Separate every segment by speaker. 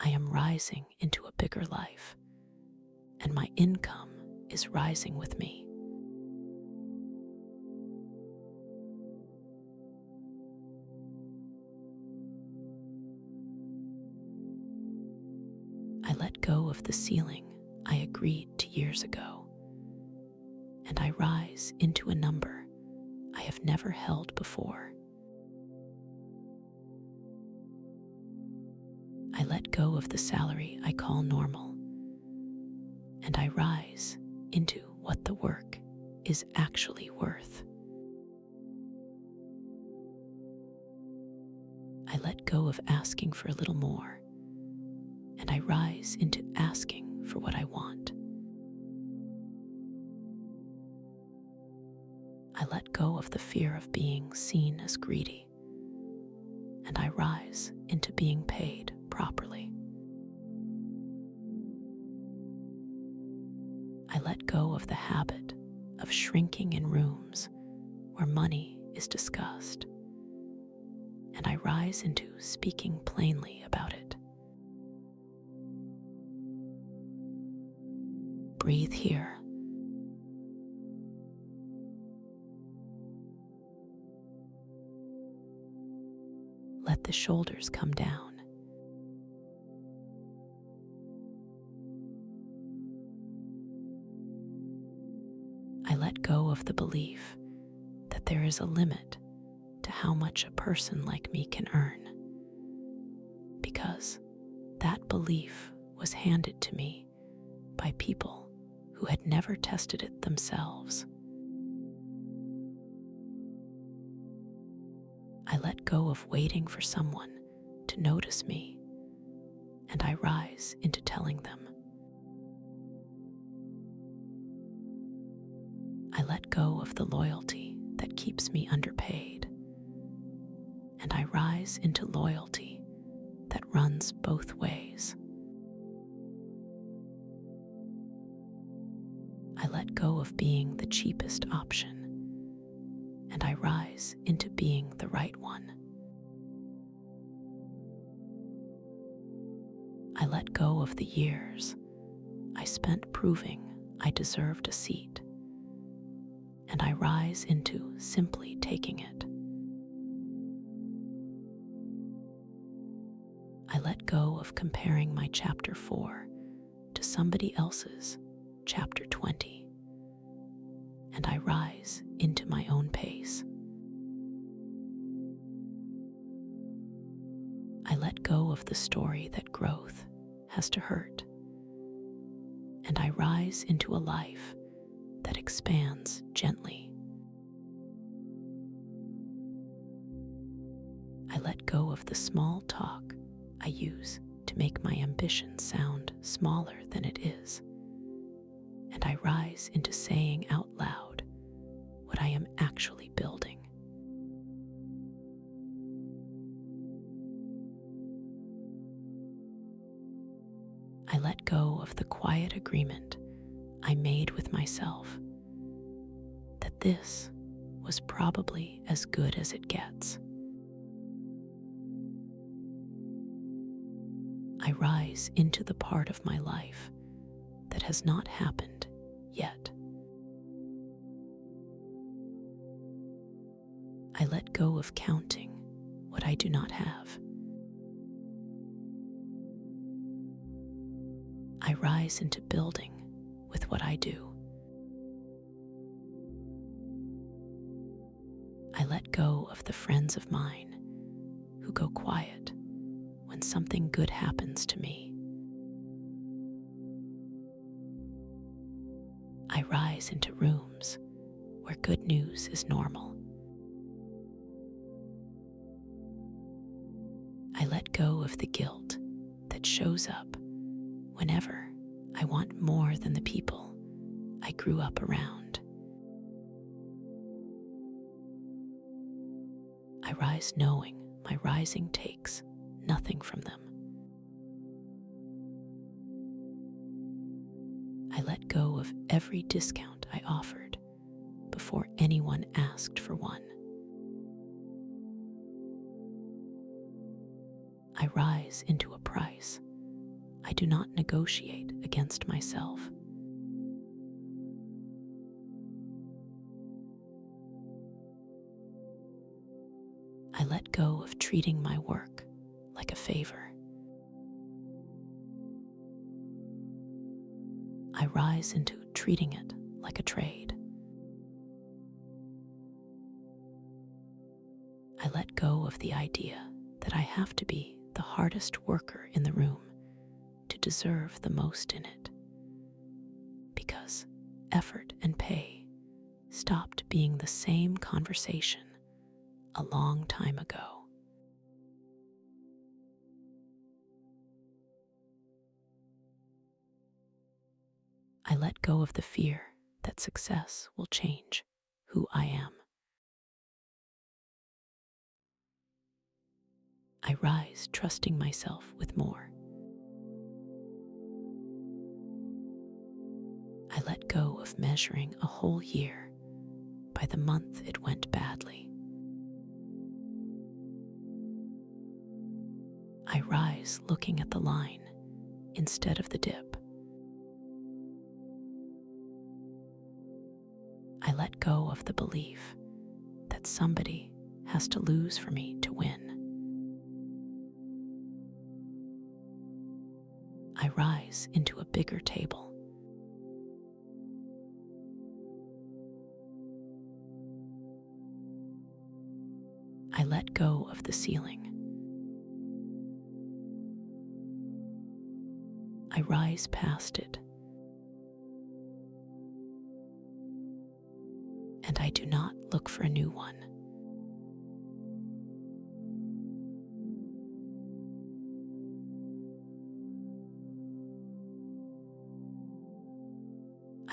Speaker 1: I am rising into a bigger life, and my income is rising with me. I let go of the ceiling I agreed to years ago, and I rise into a number I have never held before. I let go of the salary I call normal, and I rise into what the work is actually worth. I let go of asking for a little more, and I rise into asking for what I want. I let go of the fear of being seen as greedy, and I rise into being paid properly. I let go of the habit of shrinking in rooms where money is discussed, and I rise into speaking plainly about it. Breathe here. Let the shoulders come down. I let go of the belief that there is a limit to how much a person like me can earn, because that belief was handed to me by people who had never tested it themselves. I let go of waiting for someone to notice me, and I rise into telling them. I let go of the loyalty that keeps me underpaid, and I rise into loyalty that runs both ways. I let go of being the cheapest option, and I rise into being the right one. I let go of the years I spent proving I deserved a seat, and I rise into simply taking it. I let go of comparing my chapter 4 to somebody else's chapter 20, and I rise into my own pace. I let go of the story that growth has to hurt, and I rise into a life that expands gently. I let go of the small talk I use to make my ambition sound smaller than it is, and I rise into saying out loud what I am actually building. I let go of the quiet agreement I made with myself that this was probably as good as it gets. I rise into the part of my life that has not happened yet. I let go of counting what I do not have. I rise into building with what I do. I let go of the friends of mine who go quiet when something good happens to me. I rise into rooms where good news is normal. I let go of the guilt that shows up whenever I want more than the people I grew up around. I rise knowing my rising takes nothing from them. I let go of every discount I offered before anyone asked for one. I rise into a price do not negotiate against myself. I let go of treating my work like a favor. I rise into treating it like a trade. I let go of the idea that I have to be the hardest worker in the room to deserve the most in it, because effort and pay stopped being the same conversation a long time ago. I let go of the fear that success will change who I am. I rise trusting myself with more. I let go of measuring a whole year by the month it went badly. I rise looking at the line instead of the dip. I let go of the belief that somebody has to lose for me to win. I rise into a bigger table. I let go of the ceiling. I rise past it. And I do not look for a new one.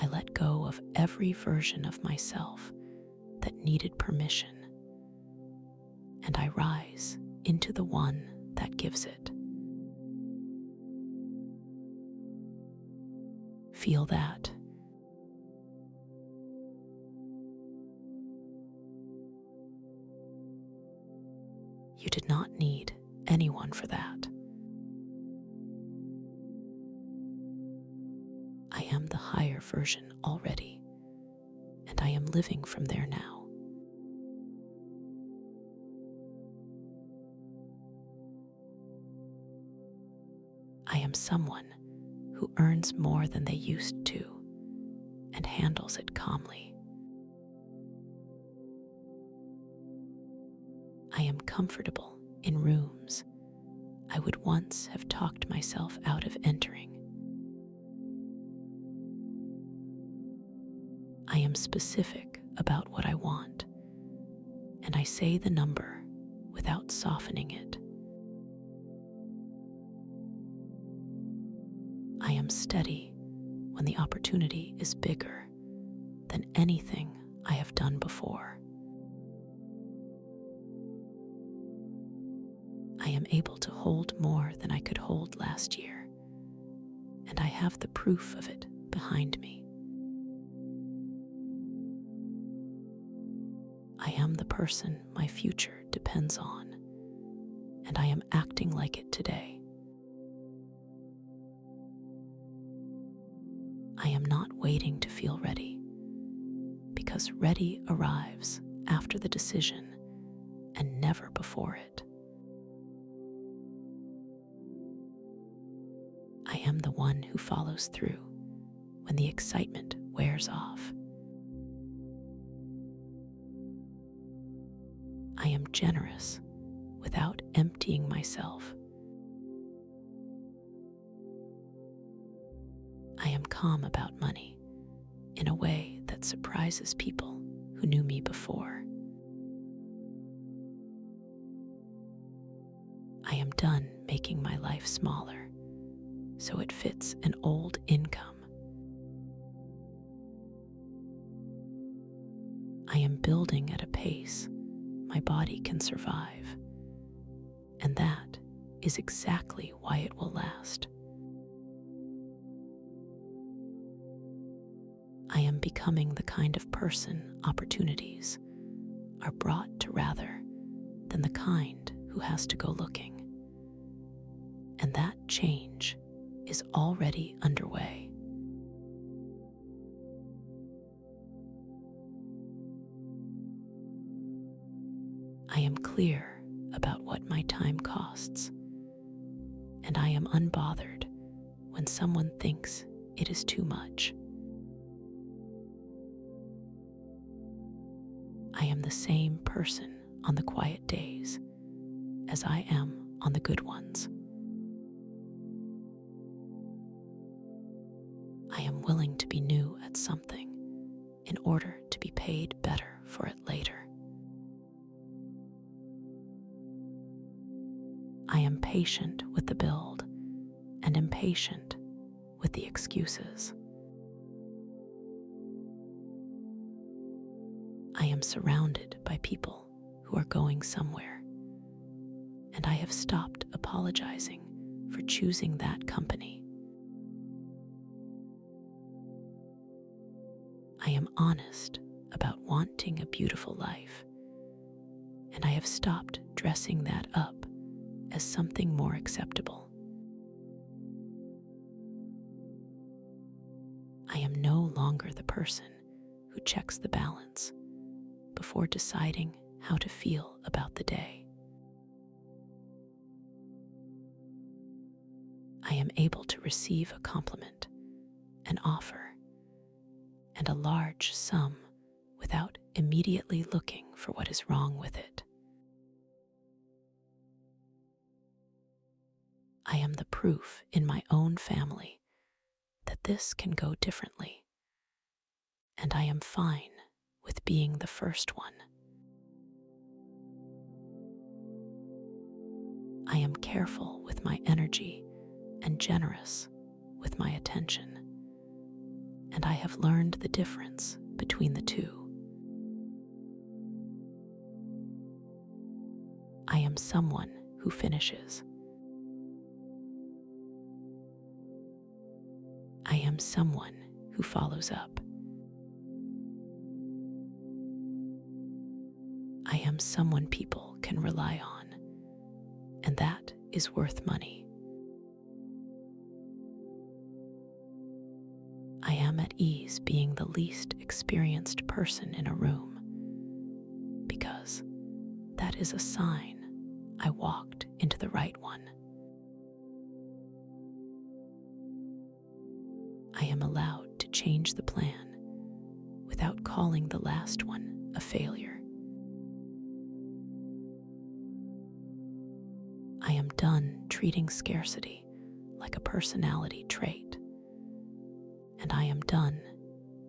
Speaker 1: I let go of every version of myself that needed permission, and I rise into the one that gives it. Feel that. You did not need anyone for that. I am the higher version already, and I am living from there now. I am someone who earns more than they used to and handles it calmly. I am comfortable in rooms I would once have talked myself out of entering. I am specific about what I want, and I say the number without softening it. I am steady when the opportunity is bigger than anything I have done before. I am able to hold more than I could hold last year, and I have the proof of it behind me. I am the person my future depends on, and I am acting like it today. I am not waiting to feel ready, because ready arrives after the decision and never before it. I am the one who follows through when the excitement wears off. I am generous without emptying myself. I am calm about money in a way that surprises people who knew me before. I am done making my life smaller so it fits an old income. I am building at a pace my body can survive, and that is exactly why it will last. I am becoming the kind of person opportunities are brought to rather than the kind who has to go looking. And that change is already underway. I am clear about what my time costs, and I am unbothered when someone thinks it is too much. I am the same person on the quiet days as I am on the good ones. I am willing to be new at something in order to be paid better for it later. I am patient with the build and impatient with the excuses. I am surrounded by people who are going somewhere, and I have stopped apologizing for choosing that company. I am honest about wanting a beautiful life, and I have stopped dressing that up as something more acceptable. I am no longer the person who checks the balance before deciding how to feel about the day. I am able to receive a compliment, an offer, and a large sum without immediately looking for what is wrong with it. I am the proof in my own family that this can go differently, and I am fine with being the first one. I am careful with my energy and generous with my attention, and I have learned the difference between the two. I am someone who finishes. I am someone who follows up. I am someone people can rely on, and that is worth money. I am at ease being the least experienced person in a room, because that is a sign I walked into the right one. I am allowed to change the plan without calling the last one a failure. I am done treating scarcity like a personality trait, and I am done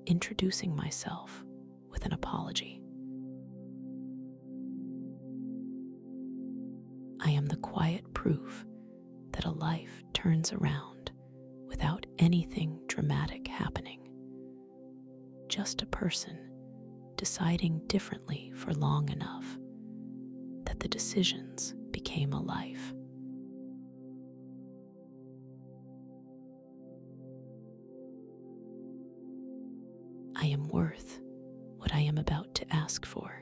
Speaker 1: introducing myself with an apology. I am the quiet proof that a life turns around without anything dramatic happening. Just a person deciding differently for long enough that the decisions became a life. I am worth what I am about to ask for.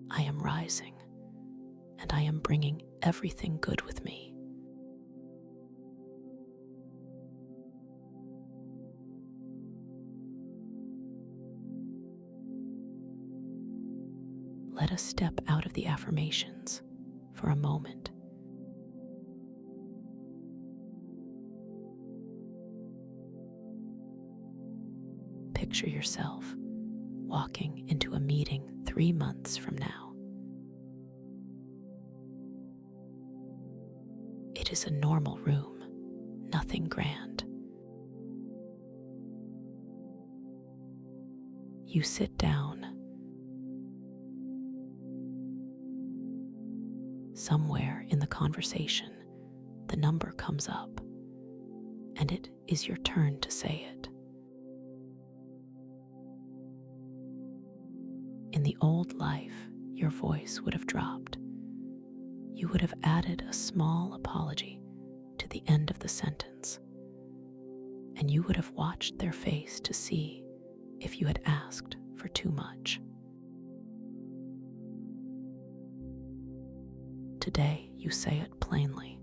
Speaker 1: I am rising, and I am bringing everything good with me. Let us step out of the affirmations for a moment. Picture yourself walking into a meeting 3 months from now. It is a normal room, nothing grand. You sit down. Somewhere in the conversation, the number comes up, and it is your turn to say it. In the old life, your voice would have dropped. You would have added a small apology to the end of the sentence, and you would have watched their face to see if you had asked for too much. Today, you say it plainly.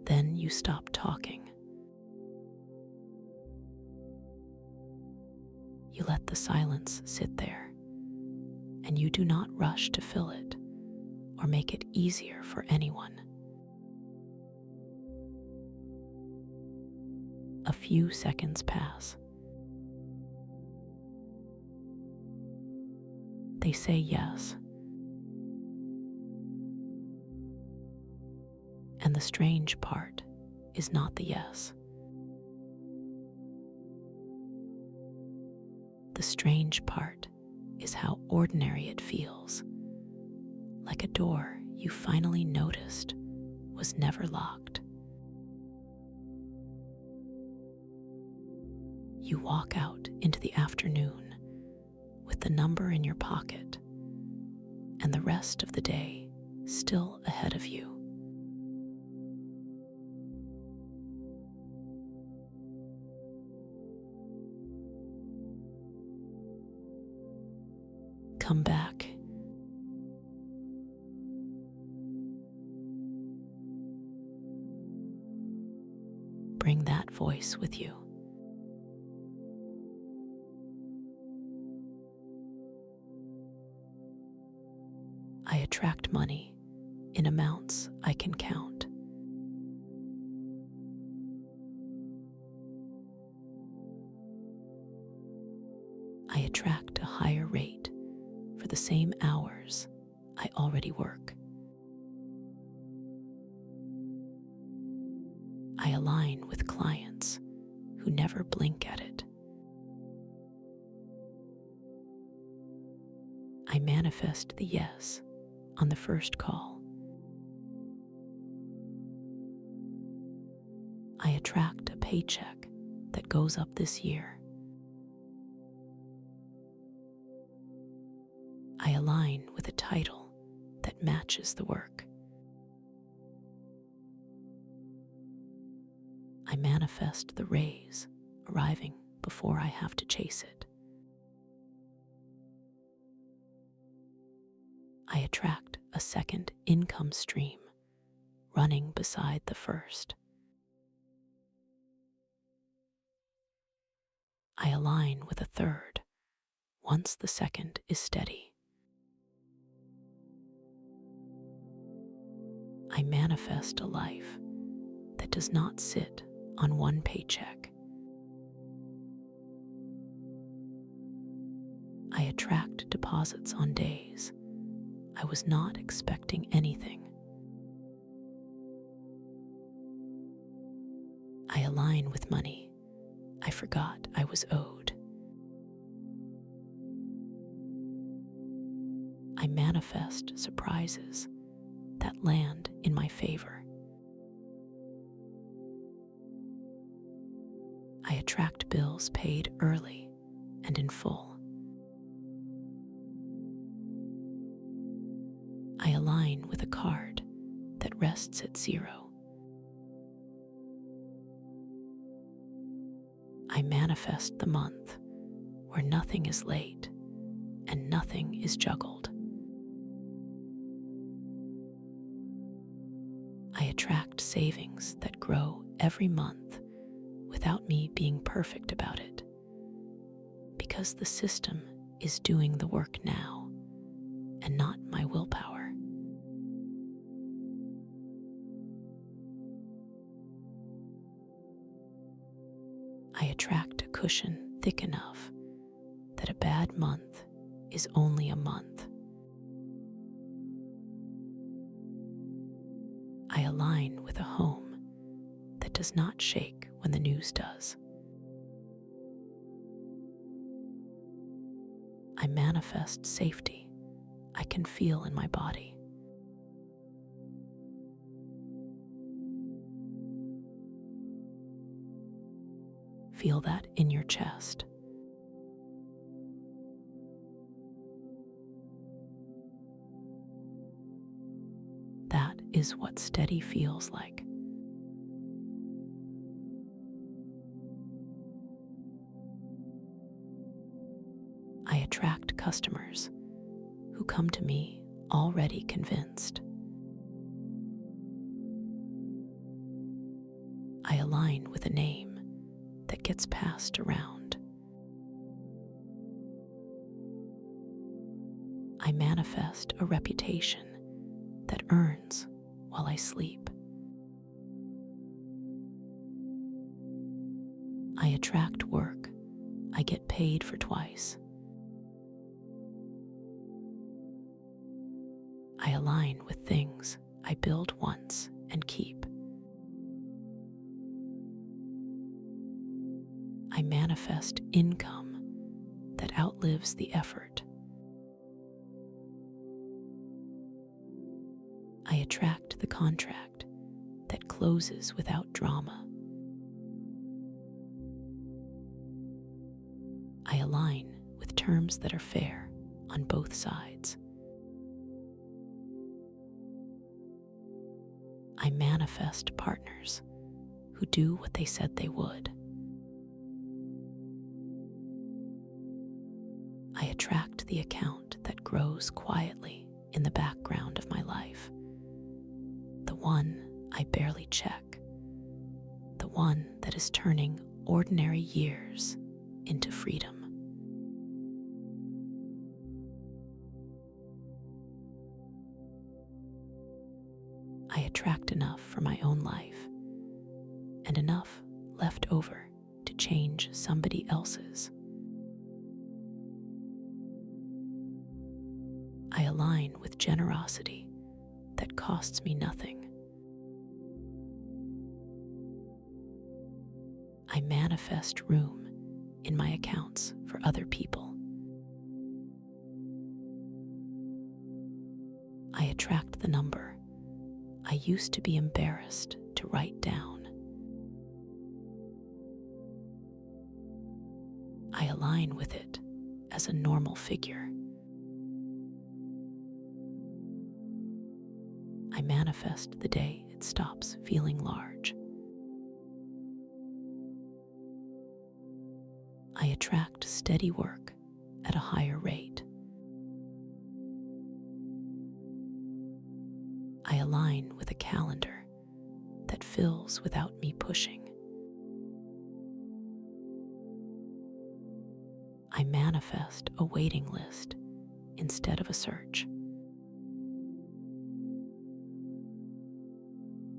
Speaker 1: Then you stop talking. You let the silence sit there, and you do not rush to fill it or make it easier for anyone. A few seconds pass. They say yes. And the strange part is not the yes. The strange part is how ordinary it feels, like a door you finally noticed was never locked. You walk out into the afternoon with the number in your pocket and the rest of the day still ahead of you. Come back. Bring that voice with you. I attract money in amounts I can count. I attract a higher rate for the same hours I already work. I align with clients who never blink at it. I manifest the yes on the first call. I attract a paycheck that goes up this year. I align with a title that matches the work. I manifest the raise arriving before I have to chase it. I attract a second income stream running beside the first. I align with a third once the second is steady. I manifest a life that does not sit on one paycheck. I attract deposits on days I was not expecting anything. I align with money I forgot I was owed. I manifest surprises that land in my favor. I attract bills paid early and in full. I align with a card that rests at zero. I manifest the month where nothing is late and nothing is juggled. I attract savings that grow every month without me being perfect about it, because the system is doing the work now and not my willpower. I attract a cushion thick enough that a bad month is only a month. I align with a home that does not shake when the news does. I manifest safety I can feel in my body. Feel that in your chest. That is what steady feels like. I attract customers who come to me already convinced. I align with a name that gets passed around. I manifest a reputation that earns while I sleep. I attract work I get paid for twice. I align with things I build once and keep. I manifest income that outlives the effort. I attract the contract that closes without drama. I align with terms that are fair on both sides. I manifest partners who do what they said they would. I attract the account that grows quietly in the background of my life. The one I barely check. The one that is turning ordinary years into freedom. I attract enough for my own life and enough left over to change somebody else's. I align with generosity that costs me nothing. I manifest room in my accounts for other people. I attract the number I used to be embarrassed to write down. I align with it as a normal figure. I manifest the day it stops feeling large. I attract steady work at a higher rate. I align with a calendar that fills without me pushing. I manifest a waiting list instead of a search.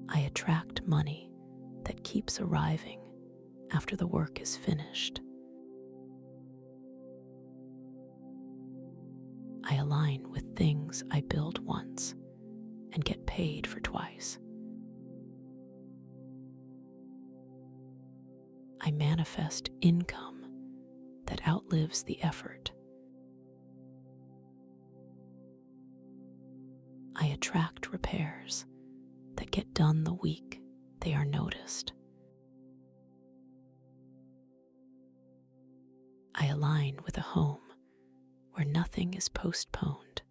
Speaker 1: I attract money that keeps arriving after the work is finished. I align with things I build once and get paid for twice. I manifest income that outlives the effort. I attract repairs that get done the week they are noticed. I align with a home where nothing is postponed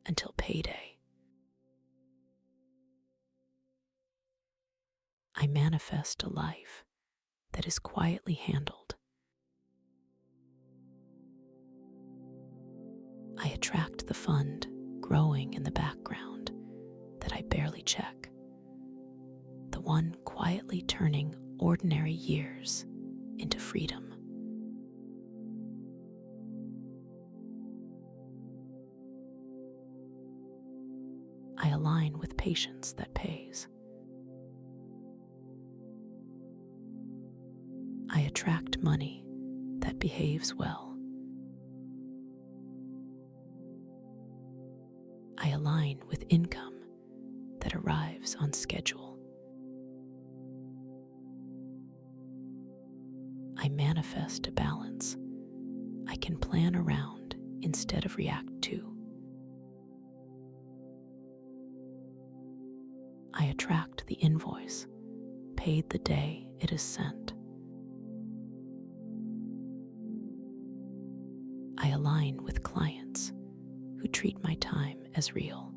Speaker 1: until payday. I manifest a life that is quietly handled. I attract the fund growing in the background that I barely check, the one quietly turning ordinary years into freedom. I align with patience that pays. I attract money that behaves well. I align with income that arrives on schedule. I manifest a balance I can plan around instead of react to. I attract the invoice paid the day it is sent. I align with clients who treat my time as real.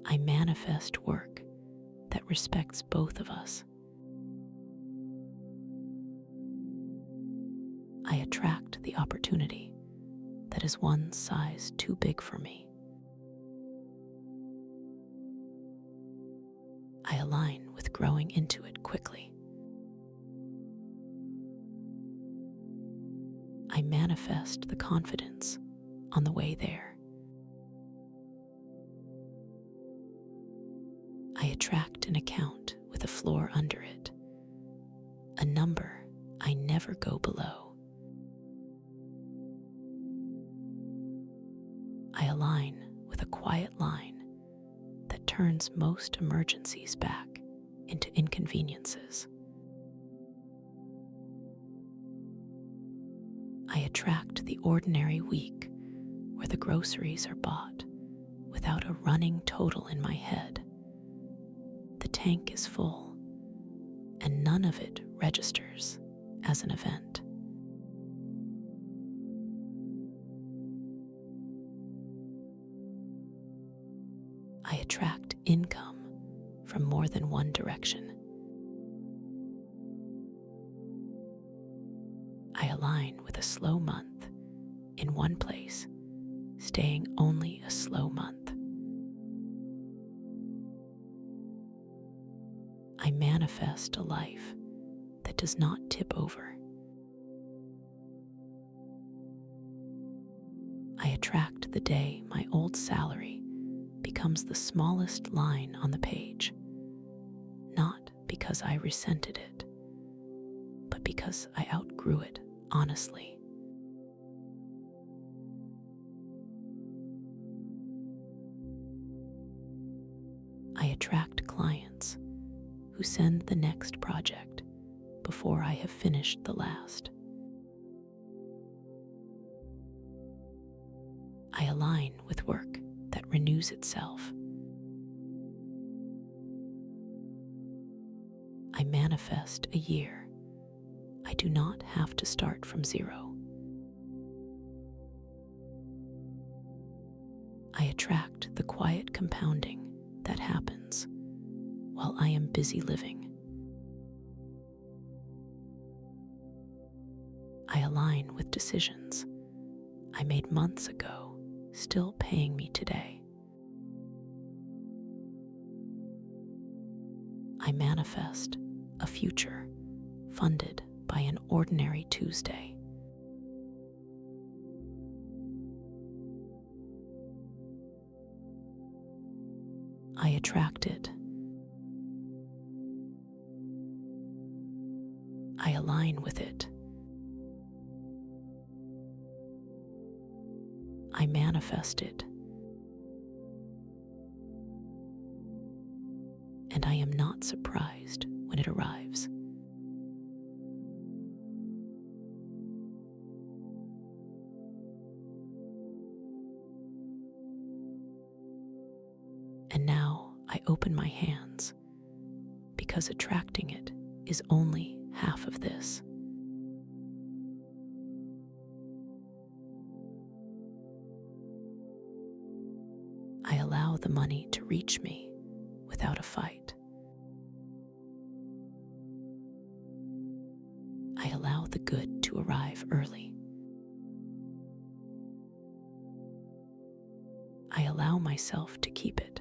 Speaker 1: I manifest work that respects both of us. I I attract the opportunity that is one size too big for me. I align with growing into it quickly. I manifest the confidence on the way there. I attract an account with a floor under it, a number I never go below. I align with a quiet line that turns most emergencies back into inconveniences. I attract the ordinary week where the groceries are bought without a running total in my head. The tank is full, and none of it registers as an event. I attract income from more than one direction. I align with a slow month in one place, staying only a slow month. I manifest a life that does not tip over. I attract the day my old salary becomes the smallest line on the page, not because I resented it, but because I outgrew it honestly. I attract clients who send the next project before I have finished the last. I align with work that renews itself. I manifest a year I do not have to start from zero. I attract the quiet compounding that happens while I am busy living. I align with decisions I made months ago, still paying me today. I manifest a future funded by an ordinary Tuesday. I attract it. I align with it. I manifest it. And I am not surprised when it arrives. And now I open my hands, because attracting it is only half of this. I allow the money to reach me without a fight. I allow the good to arrive early. I allow myself to keep it.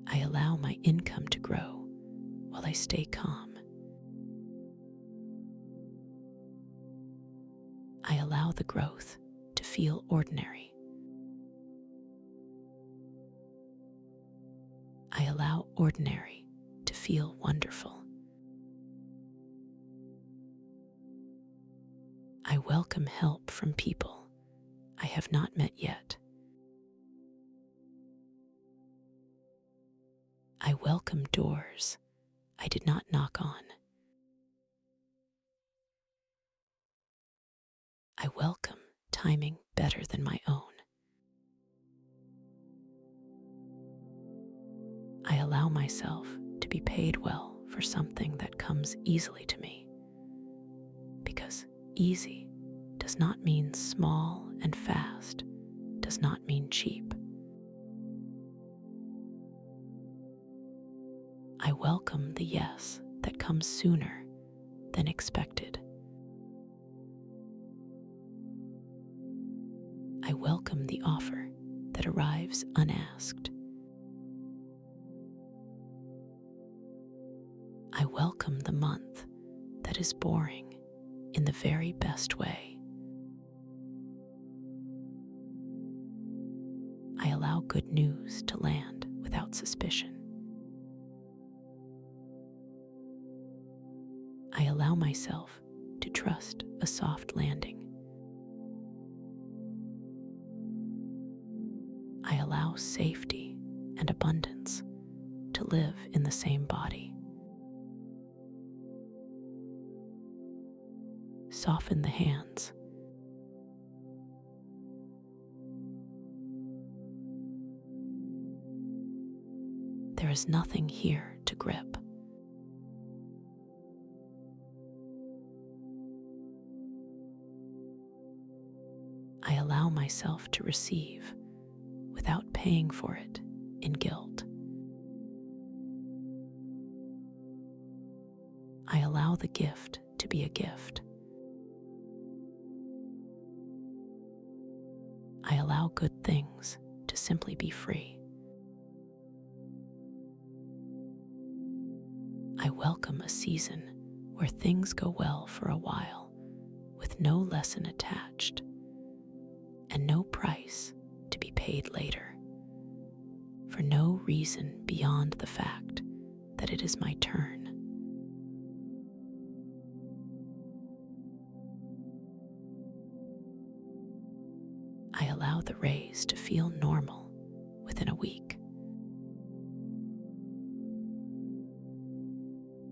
Speaker 1: I allow my income to grow while I stay calm. I allow the growth to feel ordinary. I allow ordinary to feel wonderful. I welcome help from people I have not met yet. I welcome doors I did not knock on. I welcome timing better than my own. I allow myself to be paid well for something that comes easily to me, because easy does not mean small, and fast does not mean cheap. I welcome the yes that comes sooner than expected. I welcome the offer that arrives unasked. I welcome the month that is boring in the very best way. I allow good news to land without suspicion. I allow myself to trust a soft landing. I allow safety and abundance to live in the same body. Soften the hands. There is nothing here to grip. I allow myself to receive without paying for it in guilt. I allow the gift to be a gift. I allow good things to simply be free. I welcome a season where things go well for a while, with no lesson attached and no price to be paid later, for no reason beyond the fact that it is my turn. I allow the raise to feel normal within a week.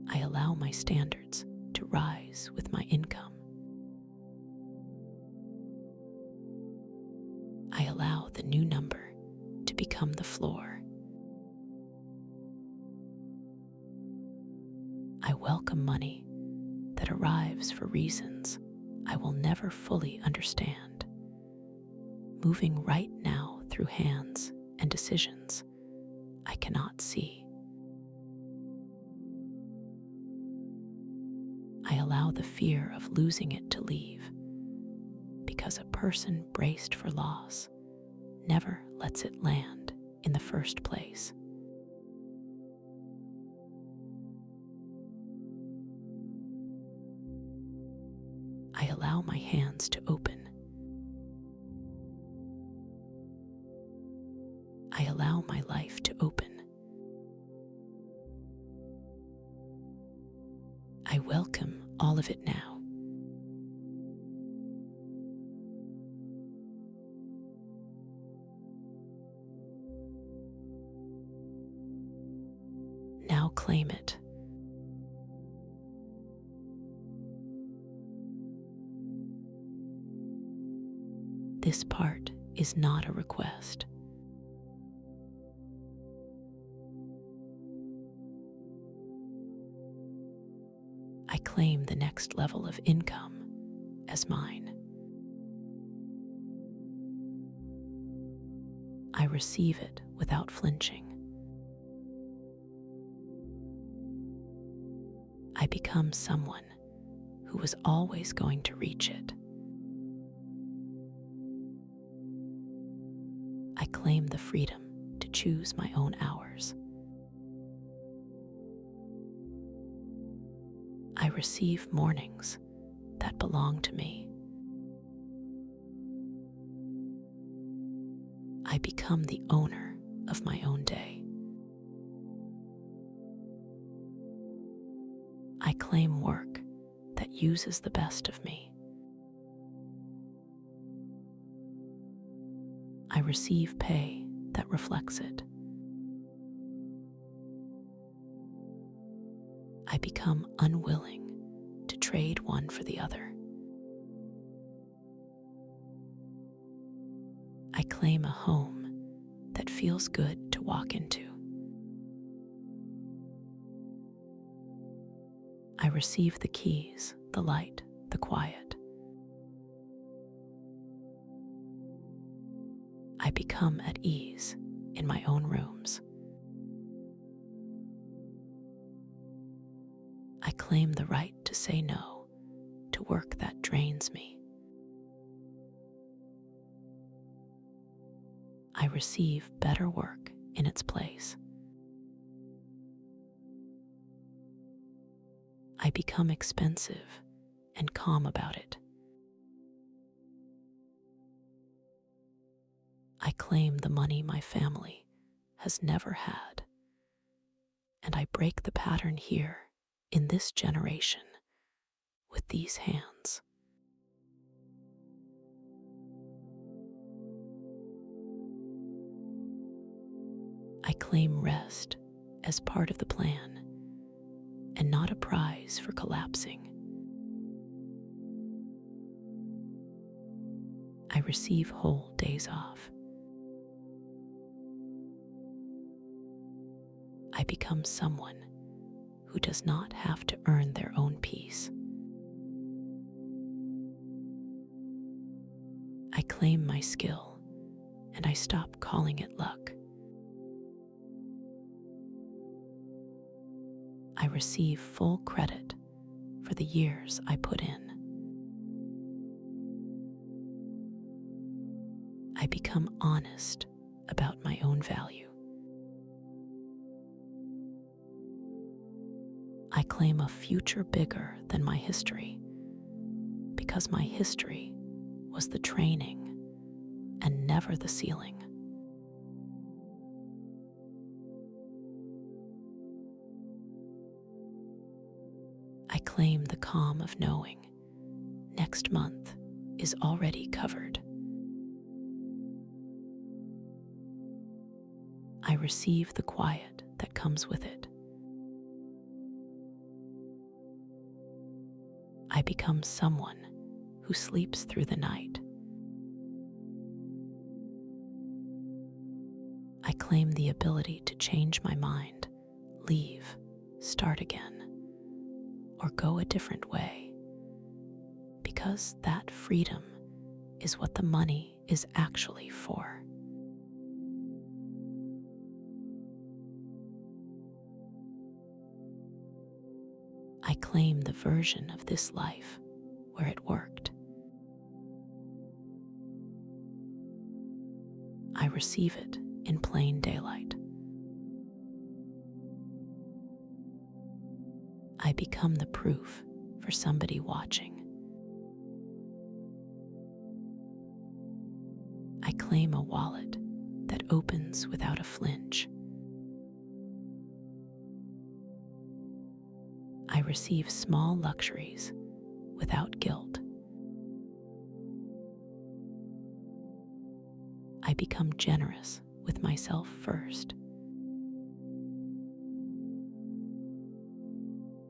Speaker 1: I allow my standards to rise with my income. I allow the new number to become the floor. I welcome money that arrives for reasons I will never fully understand, moving right now through hands and decisions I cannot see. I allow the fear of losing it to leave, because a person braced for loss never lets it land in the first place. I allow my hands to open. I allow my life to open. I welcome all of it now. Now claim it. This part is not a request. I claim the next level of income as mine. I receive it without flinching. I become someone who was always going to reach it. I claim the freedom to choose my own hours. I receive mornings that belong to me. I become the owner of my own day. I claim work that uses the best of me. I receive pay that reflects it. I become unwilling to trade one for the other. I claim a home that feels good to walk into. I receive the keys, the light, the quiet. I become at ease in my own rooms. I claim the right to say no to work that drains me. I receive better work in its place. I become expensive and calm about it. I claim the money my family has never had, and I break the pattern here in this generation with these hands. I claim rest as part of the plan and not a prize for collapsing. I receive whole days off. I become someone who does not have to earn their own peace. I claim my skill and I stop calling it luck. I receive full credit for the years I put in. I become honest about my own value. I claim a future bigger than my history because my history was the training and never the ceiling. I claim the calm of knowing next month is already covered. I receive the quiet that comes with it. I become someone who sleeps through the night. I claim the ability to change my mind, leave, start again, or go a different way, because that freedom is what the money is actually for. I claim the version of this life where it worked. I receive it in plain daylight. I become the proof for somebody watching. I claim a wallet that opens without a flinch. I receive small luxuries without guilt. I become generous with myself first.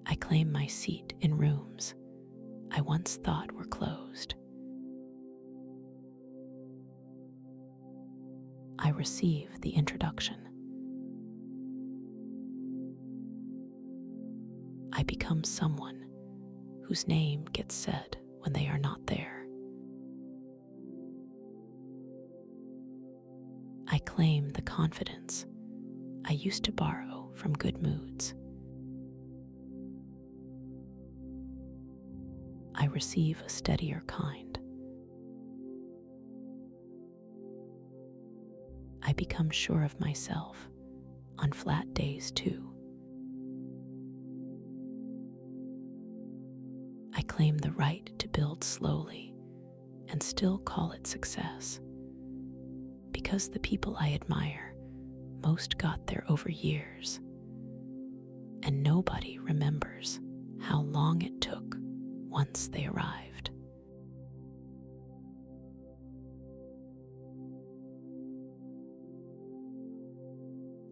Speaker 1: I claim my seat in rooms I once thought were closed. I receive the introduction. I become someone whose name gets said when they are not there. I claim the confidence I used to borrow from good moods. I receive a steadier kind. I become sure of myself on flat days too. I claim the right to build slowly and still call it success, because the people I admire most got there over years, and nobody remembers how long it took once they arrived.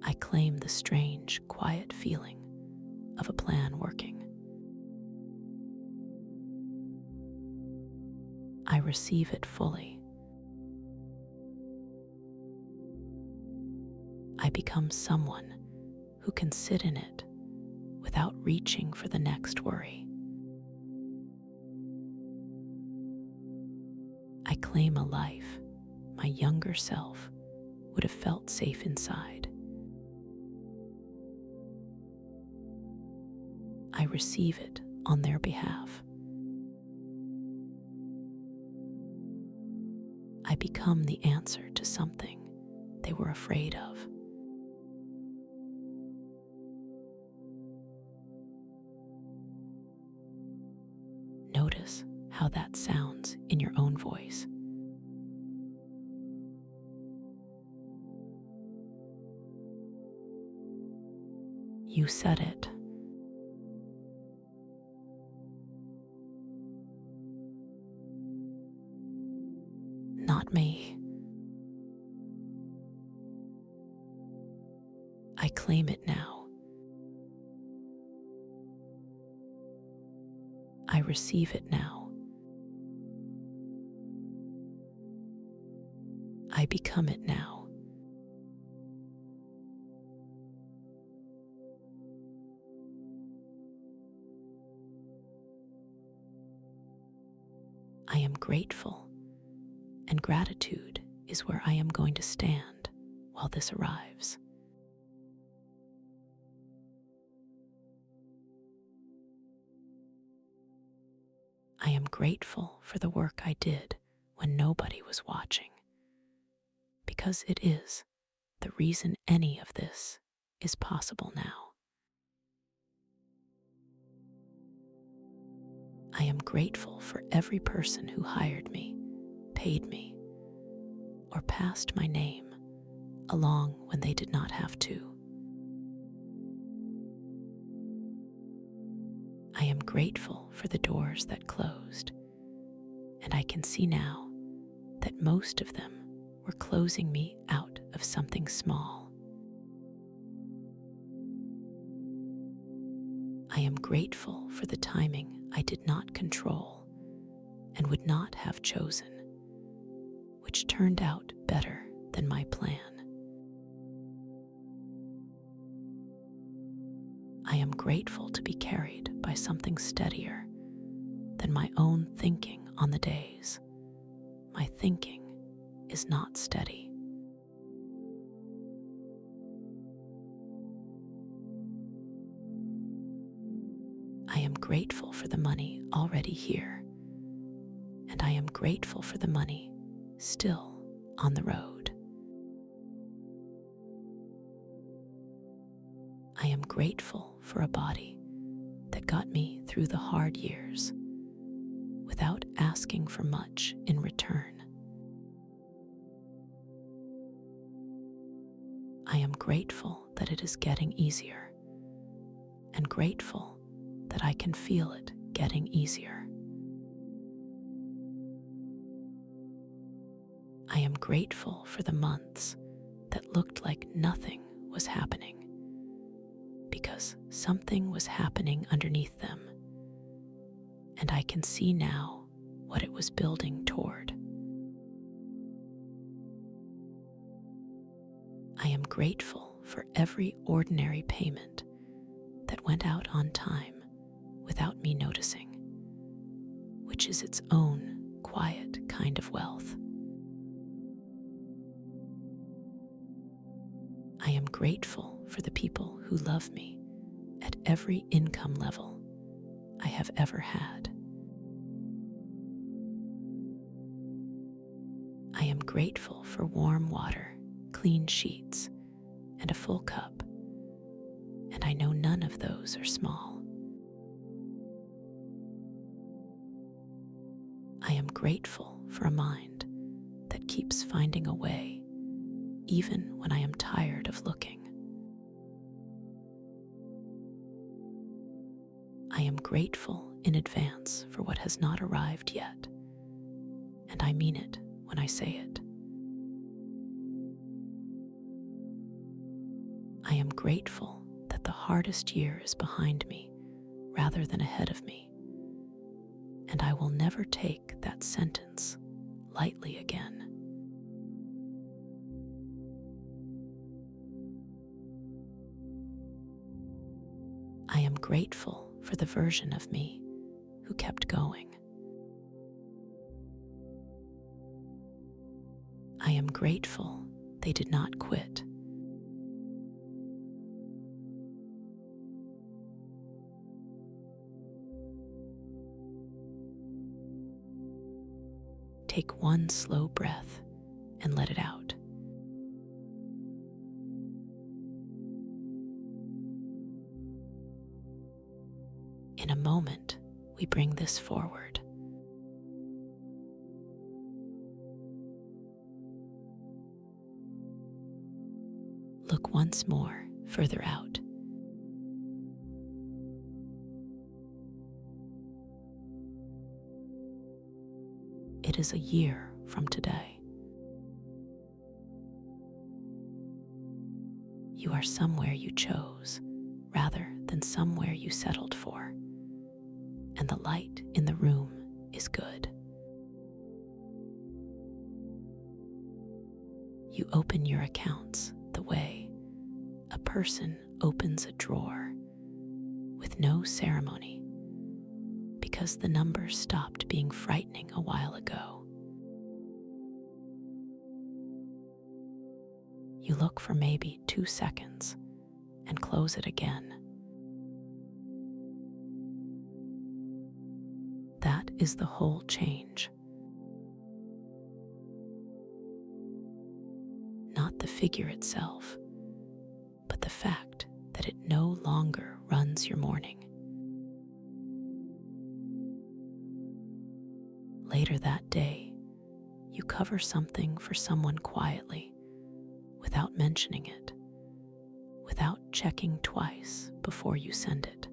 Speaker 1: I claim the strange, quiet feeling of a plan working. I receive it fully. I become someone who can sit in it without reaching for the next worry. I claim a life my younger self would have felt safe inside. I I receive it on their behalf. I become the answer to something they were afraid of. Notice how that sounds in your own voice. You said it. Not me. I claim it now. I receive it now. I become it now. I am grateful, and gratitude is where I am going to stand while this arrives. I am grateful for the work I did when nobody was watching, because it is the reason any of this is possible now. I am grateful for every person who hired me, paid me, or passed my name along when they did not have to. I am grateful for the doors that closed, and I can see now that most of them were closing me out of something small. I am grateful for the timing I did not control and would not have chosen, which turned out better than my plan. I am grateful to be carried by something steadier than my own thinking on the days my thinking is not steady. I am grateful for the money already here, and I am grateful for the money still on the road. I am grateful for a body that got me through the hard years without asking for much in return. I am grateful that it is getting easier, and grateful that I can feel it getting easier. I am grateful for the months that looked like nothing was happening, because something was happening underneath them, and I can see now what it was building toward. I am grateful for every ordinary payment that went out on time without me noticing, which is its own quiet kind of wealth. I am grateful for the people who love me at every income level I have ever had. I am grateful for warm water, clean sheets, and a full cup, and I know none of those are small. I am grateful for a mind that keeps finding a way, even when I am tired of looking. I am grateful in advance for what has not arrived yet, and I mean it when I say it. I am grateful that the hardest year is behind me rather than ahead of me, and I will never take that sentence lightly again. I am grateful for the version of me who kept going. I am grateful they did not quit. Take one slow breath and let it out. In a moment, we bring this forward. Look once more further out. It is a year from today. You are somewhere you chose rather than somewhere you settled for, and the light in the room is good. You open your accounts the way a person opens a drawer, with no ceremony, because the numbers stopped being frightening a while ago. You look for maybe 2 seconds and close it again. That is the whole change. Not the figure itself, but the fact that it no longer runs your morning. Later that day, you cover something for someone quietly, without mentioning it, without checking twice before you send it.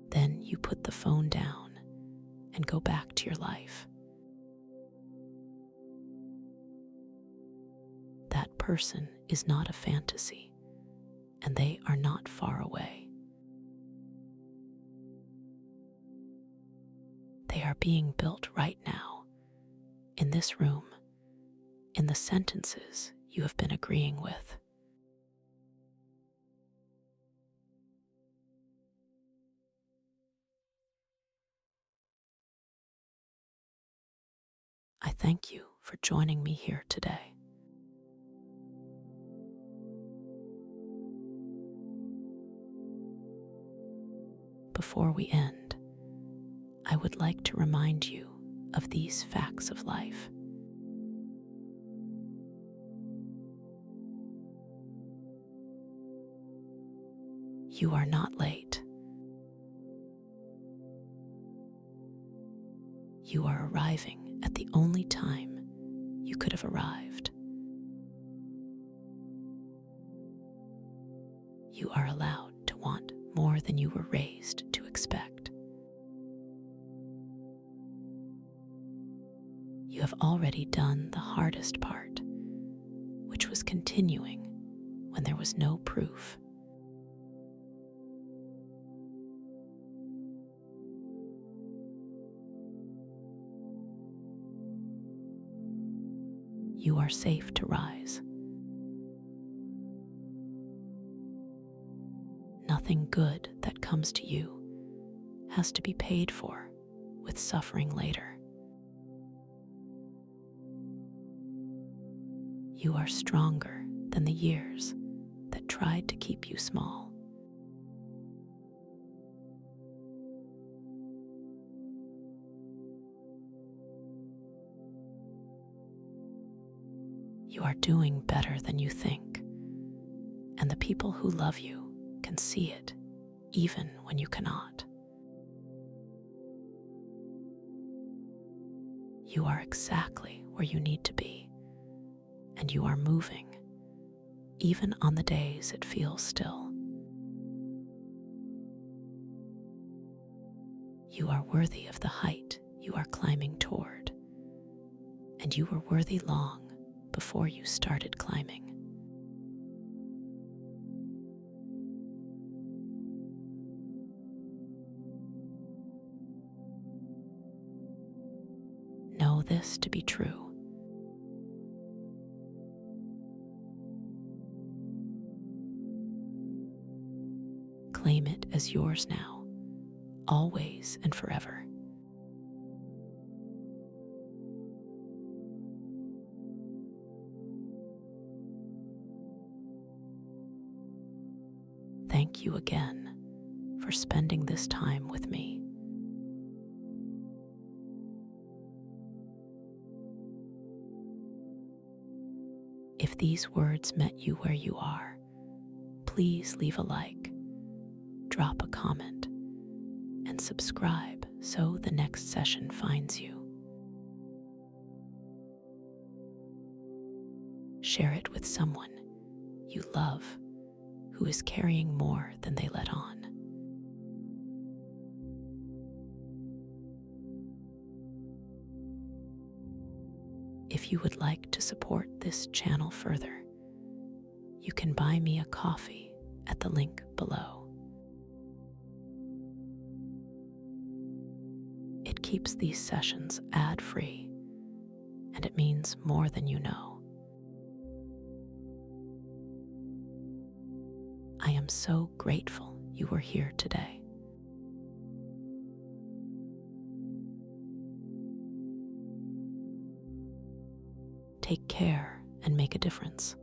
Speaker 1: Then you put the phone down and go back to your life. That person is not a fantasy, and they are not far away. They are being built right now, in this room, in the sentences you have been agreeing with. I thank you for joining me here today. Before we end, I would like to remind you of these facts of life. You are not late. You are arriving at the only time you could have arrived. You are allowed to want more than you were raised to expect. You have already done the hardest part, which was continuing when there was no proof. You are safe to rise. Nothing good that comes to you has to be paid for with suffering later. You are stronger than the years that tried to keep you small. You are doing better than you think, and the people who love you can see it even when you cannot. You are exactly where you need to be, and you are moving, even on the days it feels still. You are worthy of the height you are climbing toward, and you were worthy long before you started climbing. Know this to be true. Claim it as yours now, always and forever. Thank you again for spending this time with me. these words met you where you are, please leave a like, drop a comment, and subscribe so the next session finds you. Share it with someone you love who is carrying more than they let on. If you would like to support this channel further, you can buy me a coffee at the link below. It keeps these sessions ad-free, and it means more than you know. I am so grateful you were here today. Take care and make a difference.